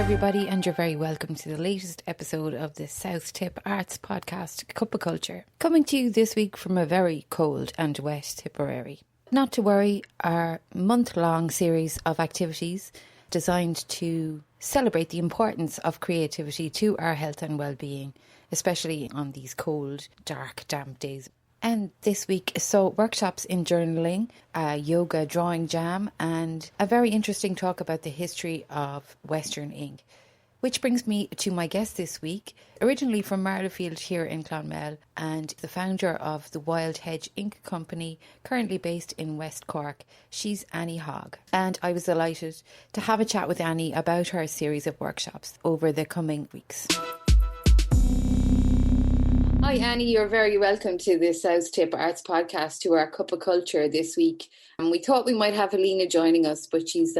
everybody, and you're very welcome to the latest episode of the South Tip Arts podcast, Cup of Culture, coming to you this week from a very cold and wet Tipperary. Not to worry, our month-long series of activities designed to celebrate the importance of creativity to our health and well-being, especially on these cold, dark, damp days. And this week saw workshops in journaling, a yoga drawing jam, and a very interesting talk about the history of Western ink. Which brings me to my guest this week, originally from Marlowfield here in Clonmel, and the founder of the Hedge Ink Company, currently based in West Cork. She's Annie Hogg. And I was delighted to have a chat with Annie about her series of workshops over the coming weeks. Hi Annie, you're very welcome to the South Tip Arts podcast, to our Cup of Culture this week. We thought we might have Alina joining us, but she's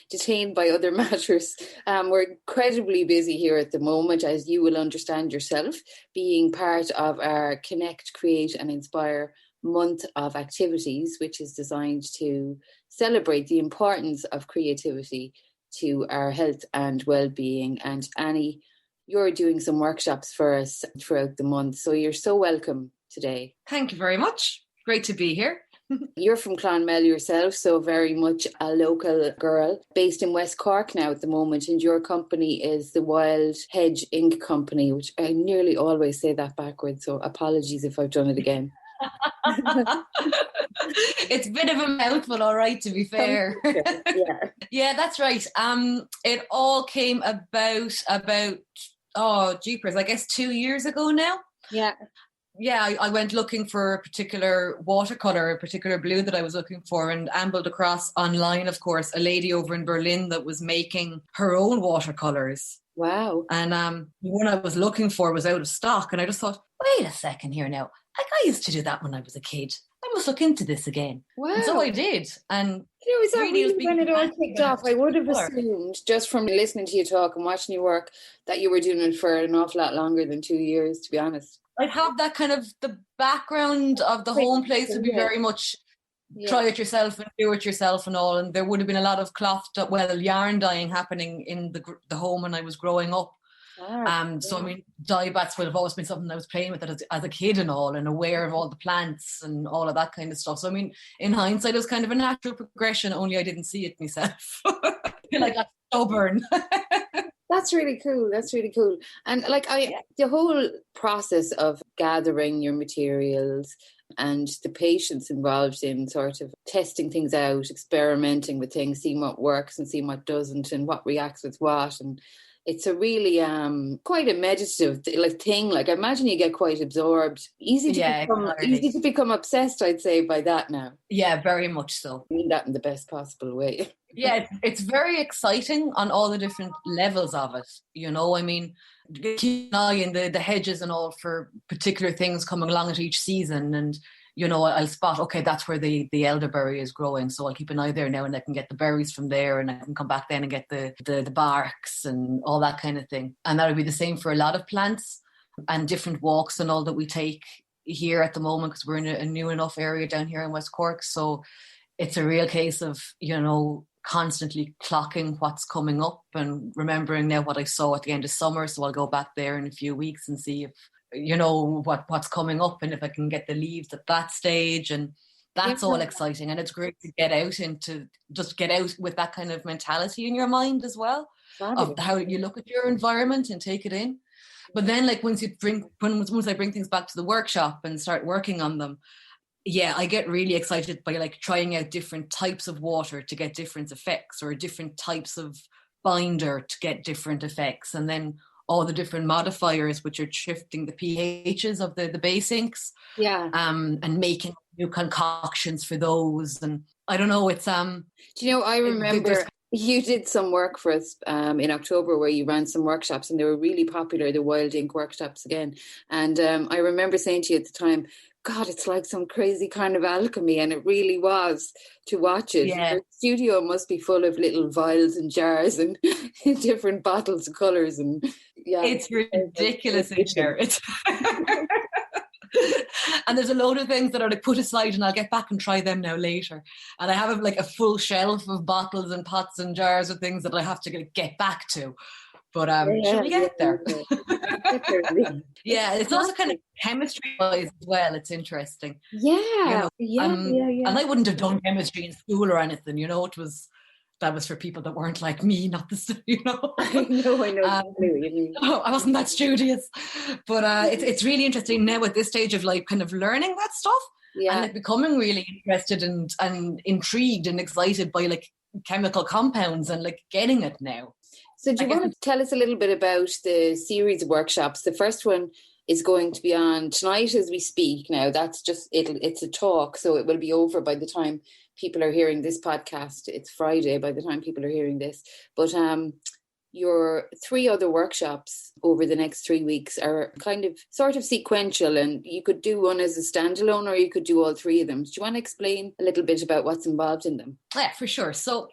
detained by other matters. We're incredibly busy here at the moment, as you will understand yourself, being part of our Connect, Create and Inspire month of activities, which is designed to celebrate the importance of creativity to our health and well-being. And Annie, you're doing some workshops for us throughout the month, so you're so welcome today. Thank you very much. Great to be here. You're from Clonmel yourself, so very much a local girl, based in West Cork now at the moment, and your company is the Hedge Ink Company, which I nearly always say that backwards, so apologies if I've done it again. It's a bit of a mouthful, all right, to be fair. Yeah, that's right. It all came about jeepers, I guess 2 years ago now. Yeah, I went looking for a particular watercolour, a particular blue that I was looking for, and ambled across online, of course, a lady over in Berlin that was making her own watercolours. Wow. And the one I was looking for was out of stock, and I just thought, wait a second here now. Like, I used to do that when I was a kid. I must look into this again. Wow. And so I did. And is that really when it all kicked off? I would have assumed, just from listening to you talk and watching you work, that you were doing it for an awful lot longer than 2 years, to be honest. I'd have that kind of, the background of the home place would be very much try it yourself and do it yourself and all. And there would have been a lot of yarn dyeing happening in the home when I was growing up. So I mean, dye bats would have always been something I was playing with as a kid and all, and aware of all the plants and all of that kind of stuff. So I mean, in hindsight, it was kind of a natural progression, only I didn't see it myself. I feel like I got stubborn. That's really cool. And the whole process of gathering your materials and the patience involved in sort of testing things out, experimenting with things, seeing what works and seeing what doesn't and what reacts with what. And it's a really quite a meditative thing. Like, I imagine you get quite absorbed. Easy to become obsessed, I'd say, by that now. Yeah, very much so. I mean that in the best possible way. Yeah, it's very exciting on all the different levels of it. You know, I mean, keep an eye in the hedges and all for particular things coming along at each season, and you know, I'll spot, okay, that's where the elderberry is growing, so I'll keep an eye there now, and I can get the berries from there, and I can come back then and get the barks and all that kind of thing. And that would be the same for a lot of plants and different walks and all that we take here at the moment, because we're in a new enough area down here in West Cork. So it's a real case of, you know, constantly clocking what's coming up and remembering now what I saw at the end of summer. So I'll go back there in a few weeks and see if, you know, what's coming up and if I can get the leaves at that stage. And that's all exciting. And it's great to get out with that kind of mentality in your mind as well, of how you look at your environment and take it in. But then, like, once I bring things back to the workshop and start working on them, yeah, I get really excited by like trying out different types of water to get different effects, or different types of binder to get different effects. And then all the different modifiers, which are shifting the pHs of the base inks. Yeah. And making new concoctions for those. And I don't know, it's do you know, I remember you did some work for us in October where you ran some workshops, and they were really popular, the Wild Ink workshops again. And I remember saying to you at the time, God, it's like some crazy kind of alchemy, and it really was to watch it. Yeah. Your studio must be full of little vials and jars and different bottles of colours, and it's ridiculous in there. And there's a load of things that are like put aside and I'll get back and try them now later. And I have like a full shelf of bottles and pots and jars of things that I have to get back to. But we'll get there. Yeah, it's also kind of chemistry-wise as well. It's interesting. Yeah, And I wouldn't have done chemistry in school or anything. That was for people that weren't like me, not the, I know what you mean. I wasn't that studious. But it's really interesting now at this stage of like kind of learning that stuff. Yeah. And like becoming really interested and intrigued and excited by like chemical compounds and like getting it now. So do you want to tell us a little bit about the series of workshops? The first one is going to be on tonight as we speak now. That's just, it's a talk, so it will be over by the time people are hearing this podcast. It's Friday by the time people are hearing this. But your 3 other workshops over the next 3 weeks are kind of sort of sequential, and you could do one as a standalone or you could do all 3 of them. Do you want to explain a little bit about what's involved in them? Yeah, for sure. So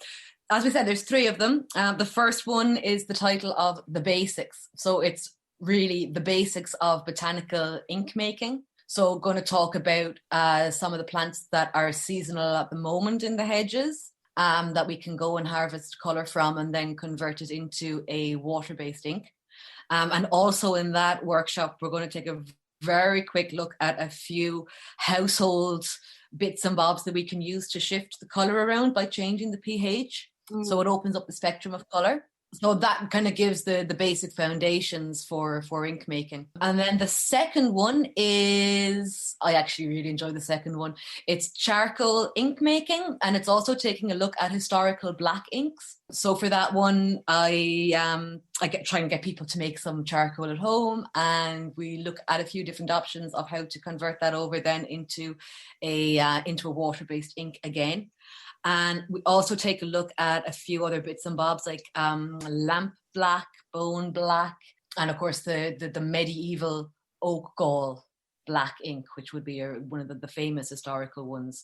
as we said, there's 3 of them. The first one is the title of The Basics. So it's really the basics of botanical ink-making. So going to talk about some of the plants that are seasonal at the moment in the hedges that we can go and harvest colour from and then convert it into a water-based ink. And also in that workshop, we're going to take a very quick look at a few household bits and bobs that we can use to shift the colour around by changing the pH. So it opens up the spectrum of colour. So that kind of gives the basic foundations for ink making. And then the second one is, I actually really enjoy the second one. It's charcoal ink making, and it's also taking a look at historical black inks. So for that one, I try and get people to make some charcoal at home, and we look at a few different options of how to convert that over then into a water-based ink again. And we also take a look at a few other bits and bobs like lamp black, bone black, and of course the medieval oak gall black ink, which would be one of the famous historical ones.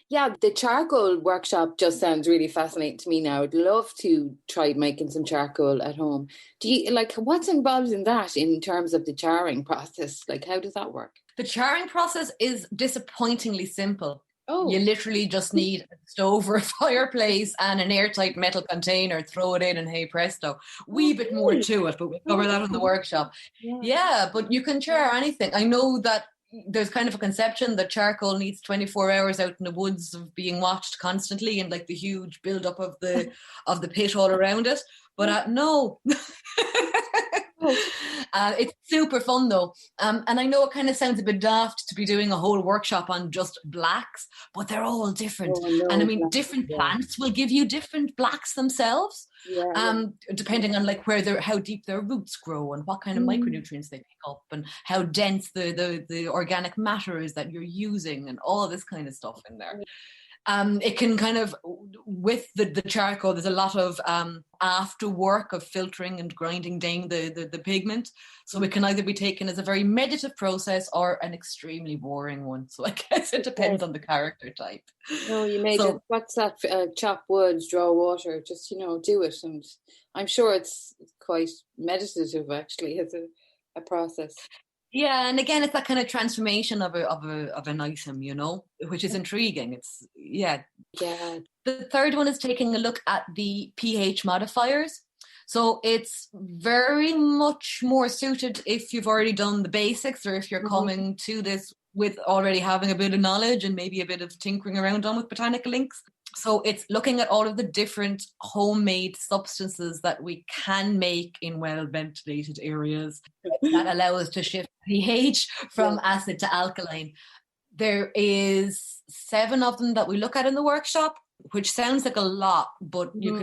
Yeah, the charcoal workshop just sounds really fascinating to me now. I'd love to try making some charcoal at home. Do you what's involved in that in terms of the charring process? Like, how does that work? The charring process is disappointingly simple. Oh. You literally just need a stove or a fireplace and an airtight metal container, throw it in and hey presto. Wee bit more to it, but we'll cover that in the workshop. Yeah, but you can char anything. I know that there's kind of a conception that charcoal needs 24 hours out in the woods of being watched constantly and like the huge build-up of the pit all around it. But no. It's super fun though. And I know it kind of sounds a bit daft to be doing a whole workshop on just blacks, but they're all different. And I mean, different plants will give you different blacks themselves, depending on like how deep their roots grow and what kind of micronutrients they pick up and how dense the organic matter is that you're using and all this kind of stuff in there. It can kind of, with the charcoal, there's a lot of after work of filtering and grinding down the pigment. So it can either be taken as a very meditative process or an extremely boring one. So I guess it depends on the character type. No, you made it. What's that? Chop wood, draw water, just, do it. And I'm sure it's quite meditative actually as a process. Yeah, and again, it's that kind of transformation of an item, which is intriguing. It's yeah. The third one is taking a look at the pH modifiers. So it's very much more suited if you've already done the basics or if you're coming to this with already having a bit of knowledge and maybe a bit of tinkering around on with botanical inks. So it's looking at all of the different homemade substances that we can make in well-ventilated areas that allow us to shift pH from acid to alkaline. There is 7 of them that we look at in the workshop, which sounds like a lot, but you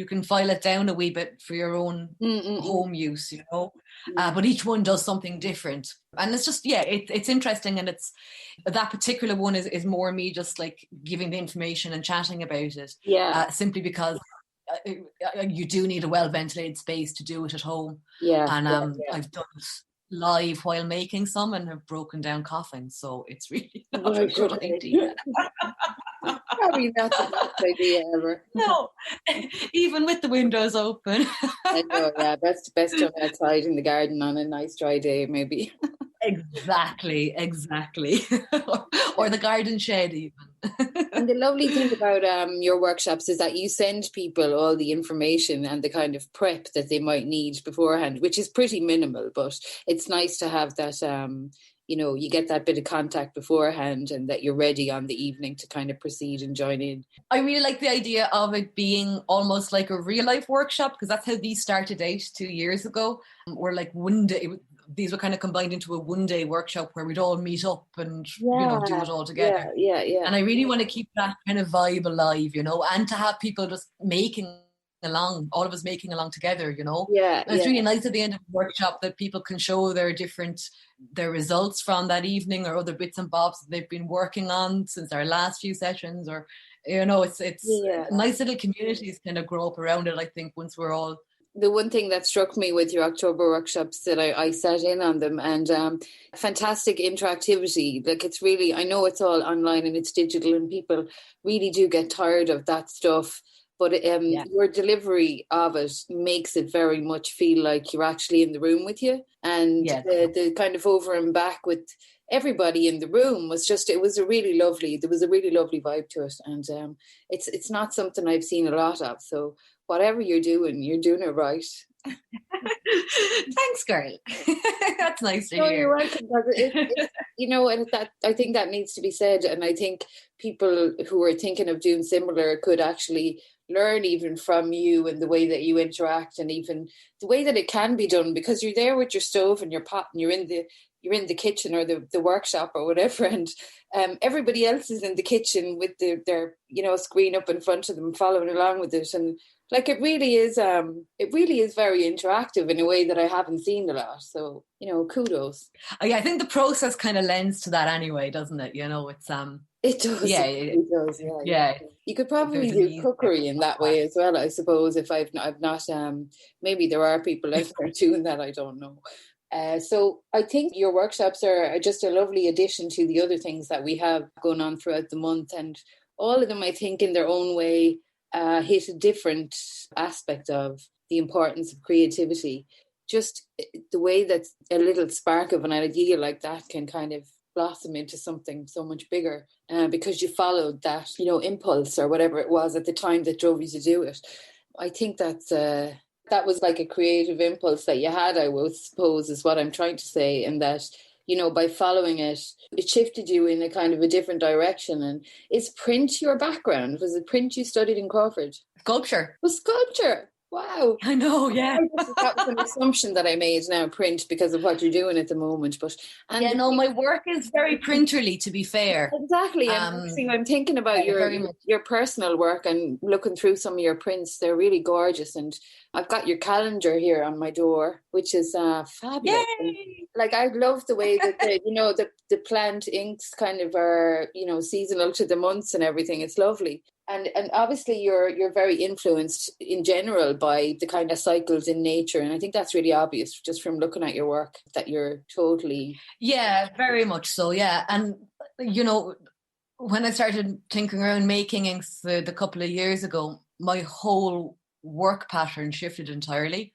can file it down a wee bit for your own home use, but each one does something different. And it's just, it's interesting. And it's that particular one is more me just like giving the information and chatting about it. Simply because you do need a well-ventilated space to do it at home. I've done it live while making some and have broken down coughing. So it's really not a good idea. Probably not the best idea ever. No, even with the windows open. I know, best to be outside in the garden on a nice dry day, maybe. Exactly. Or the garden shed even. And the lovely thing about your workshops is that you send people all the information and the kind of prep that they might need beforehand, which is pretty minimal, but it's nice to have that, you get that bit of contact beforehand and that you're ready on the evening to kind of proceed and join in. I really like the idea of it being almost like a real life workshop, because that's how these started out 2 years ago. We're like one day, these were kind of combined into a one day workshop where we'd all meet up and, do it all together. Yeah. And I really want to keep that kind of vibe alive, and to have people just making along, all of us making along together, Yeah. And it's really nice at the end of the workshop that people can show their results from that evening or other bits and bobs that they've been working on since our last few sessions, or it's nice little communities kind of grow up around it, I think, once we're all. The one thing that struck me with your October workshops that I sat in on them, and fantastic interactivity. Like, it's really, I know it's all online and it's digital and people really do get tired of that stuff. But your delivery of it makes it very much feel like you're actually in the room with you. And the kind of over and back with everybody in the room there was a really lovely vibe to it. And it's not something I've seen a lot of. So whatever you're doing it right. Thanks, girl. That's nice to hear. You're welcome. And that, I think that needs to be said. And I think people who are thinking of doing similar could actually learn even from you and the way that you interact, and even the way that it can be done, because you're there with your stove and your pot and you're in the kitchen or the workshop or whatever, and everybody else is in the kitchen with their screen up in front of them following along with it. And like, it really is very interactive in a way that I haven't seen a lot. So, kudos. I think the process kind of lends to that anyway, doesn't it? It's it does. Yeah, it does. Yeah. You could probably do cookery in that way as well, I suppose. If I've not, maybe there are people out there doing that. I don't know. So I think your workshops are just a lovely addition to the other things that we have going on throughout the month, and all of them, I think, in their own way, hit a different aspect of the importance of creativity. Just the way that a little spark of an idea like that can kind of blossom into something so much bigger, because you followed that, impulse or whatever it was at the time that drove you to do it. I think that was like a creative impulse that you had, I would suppose, is what I'm trying to say, and that, by following it, it shifted you in a kind of a different direction. And is print your background? Was it print you studied in Crawford? Sculpture. Was sculpture? Wow. I know, yeah. That was an assumption that I made now, print, because of what you're doing at the moment. But my work is very printerly, to be fair. Exactly. I'm thinking about your personal work and looking through some of your prints. They're really gorgeous. And I've got your calendar here on my door, which is fabulous. Like, I love the way that the plant inks kind of are, seasonal to the months and everything. It's lovely. And obviously you're very influenced in general by the kind of cycles in nature. And I think that's really obvious just from looking at your work, that you're totally... Yeah, very much so, yeah. And, when I started tinkering around making inks the couple of years ago, my whole work pattern shifted entirely.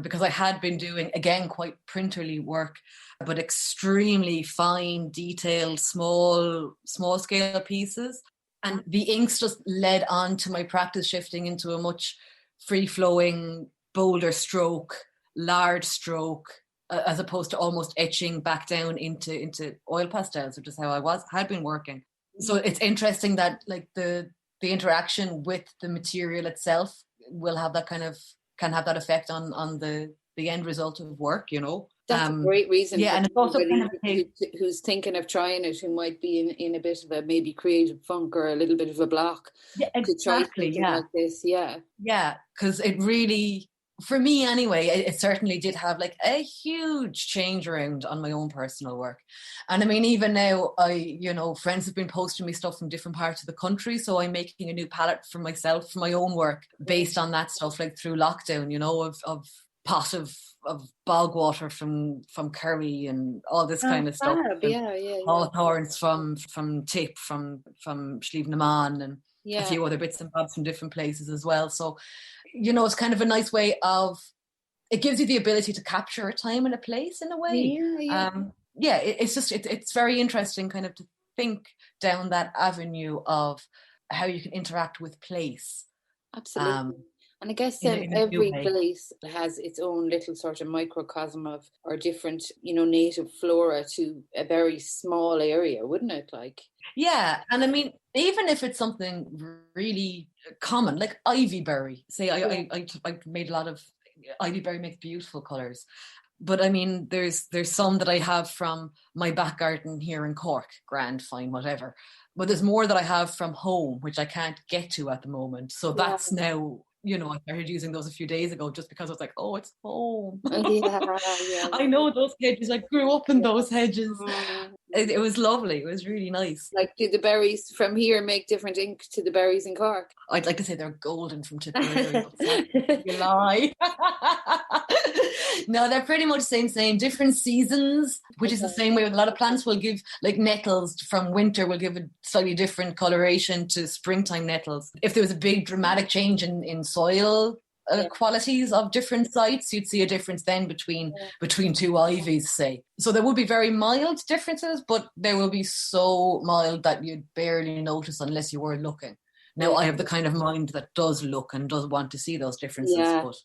Because I had been doing, again, quite printerly work, but extremely fine, detailed, small scale pieces. And the inks just led on to my practice shifting into a much free-flowing, bolder stroke, large stroke, as opposed to almost etching back down into oil pastels, which is how I had been working. So it's interesting that, like, the interaction with the material itself will have that can have that effect on the end result of work, That's a great reason. Yeah, and it's also who's thinking of trying it, who might be in a bit of a maybe creative funk or a little bit of a block. Yeah, exactly. To try something like this. Yeah, because it really, for me anyway, it certainly did have like a huge change around on my own personal work. And I mean, even now, friends have been posting me stuff from different parts of the country, so I'm making a new palette for myself, for my own work, based on that stuff, like through lockdown, of pot of bog water from Kerry and all this kind of stuff. Hawthorns from Tip, from Slieve-na-Mon, and a few other bits and bobs from different places as well. So, it's kind of a nice way of, it gives you the ability to capture a time and a place in a way. yeah, it's very interesting kind of to think down that avenue of how you can interact with place. Absolutely. And I guess In a new every way. place has its own little sort of microcosm of, or different, native flora to a very small area, wouldn't it? Like, Yeah, and I mean, even if it's something really common, like ivy berry. Say, I made a lot of ivy berry makes beautiful colors, but I mean, there's some that I have from my back garden here in Cork, grand, fine, whatever. But there's more that I have from home, which I can't get to at the moment. So yeah, that's now, I started using those a few days ago just because I was like, oh, it's home. yeah, yeah, I know those hedges. I grew up in yeah. those hedges. Mm. It was lovely. It was really nice. Like, do the berries from here make different ink to the berries in Cork? I'd like to say they're golden from Tipperary, but sadly, you lie. No, they're pretty much same, different seasons, which is the same way with a lot of plants will give, like nettles from winter will give a slightly different coloration to springtime nettles. If there was a big dramatic change in soil qualities of different sites, you'd see a difference then between two ivies, say. So there would be very mild differences, but they will be so mild that you'd barely notice unless you were looking. Now, I have the kind of mind that does look and does want to see those differences, but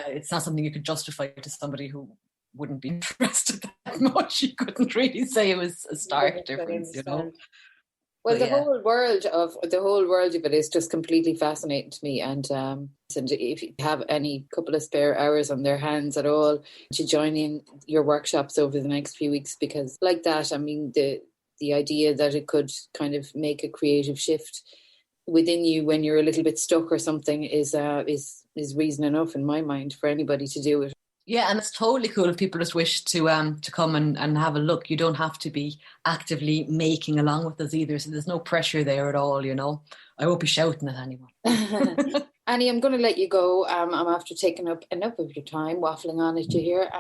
it's not something you could justify to somebody who wouldn't be interested that much. You couldn't really say it was a stark difference, Well, but the whole world of it is just completely fascinating to me. And if you have any couple of spare hours on their hands at all, to join in your workshops over the next few weeks, because like that, I mean, the idea that it could kind of make a creative shift within you when you're a little bit stuck or something is reason enough in my mind for anybody to do it. Yeah, and it's totally cool if people just wish to come and have a look. You don't have to be actively making along with us either, so there's no pressure there at all, I won't be shouting at anyone. Annie, I'm going to let you go. I'm after taking up enough of your time waffling on at you here.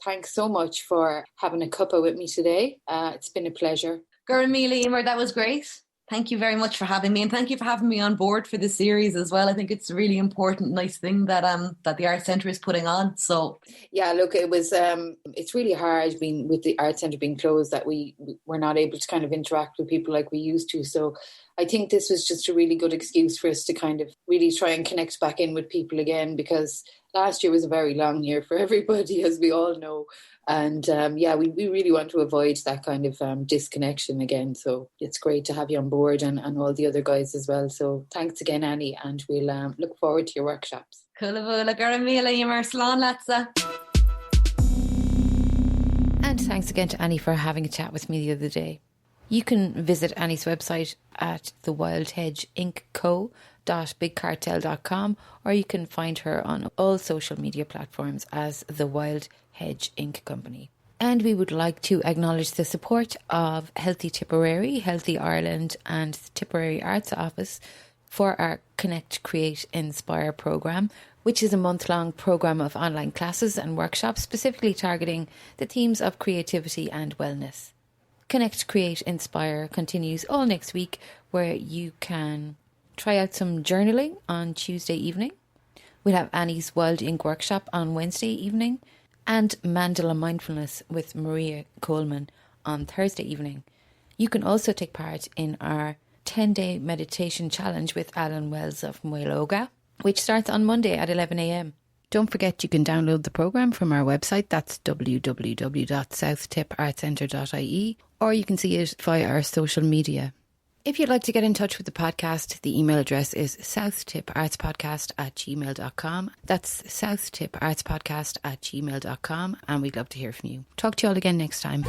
Thanks so much for having a cuppa with me today. It's been a pleasure. Gurmila Emer, that was great. Thank you very much for having me, and thank you for having me on board for the series as well. I think it's a really important, nice thing that the Art Centre is putting on. So yeah, look, it was it's really hard with the Art Centre being closed that we're not able to kind of interact with people like we used to. So I think this was just a really good excuse for us to kind of really try and connect back in with people again, because last year was a very long year for everybody, as we all know. And we really want to avoid that kind of disconnection again. So it's great to have you on board and all the other guys as well. So thanks again, Annie, and we'll look forward to your workshops. Gurmila Emer, slán latsa. And thanks again to Annie for having a chat with me the other day. You can visit Annie's website at thewildhedgeinkco.bigcartel.com, or you can find her on all social media platforms as The Wild Hedge Ink Company. And we would like to acknowledge the support of Healthy Tipperary, Healthy Ireland and the Tipperary Arts Office for our Connect, Create, Inspire programme, which is a month-long programme of online classes and workshops specifically targeting the themes of creativity and wellness. Connect, Create, Inspire continues all next week, where you can try out some journaling on Tuesday evening. We'll have Annie's Wild Ink workshop on Wednesday evening, and Mandala Mindfulness with Maria Coleman on Thursday evening. You can also take part in our 10-day meditation challenge with Alan Wells of Mweloga, which starts on Monday at 11 a.m. Don't forget you can download the programme from our website, that's www.southtip.artcentre.ie, or you can see it via our social media. If you'd like to get in touch with the podcast, the email address is southtip.artspodcast@gmail.com. That's southtip.artspodcast@gmail.com, and we'd love to hear from you. Talk to you all again next time.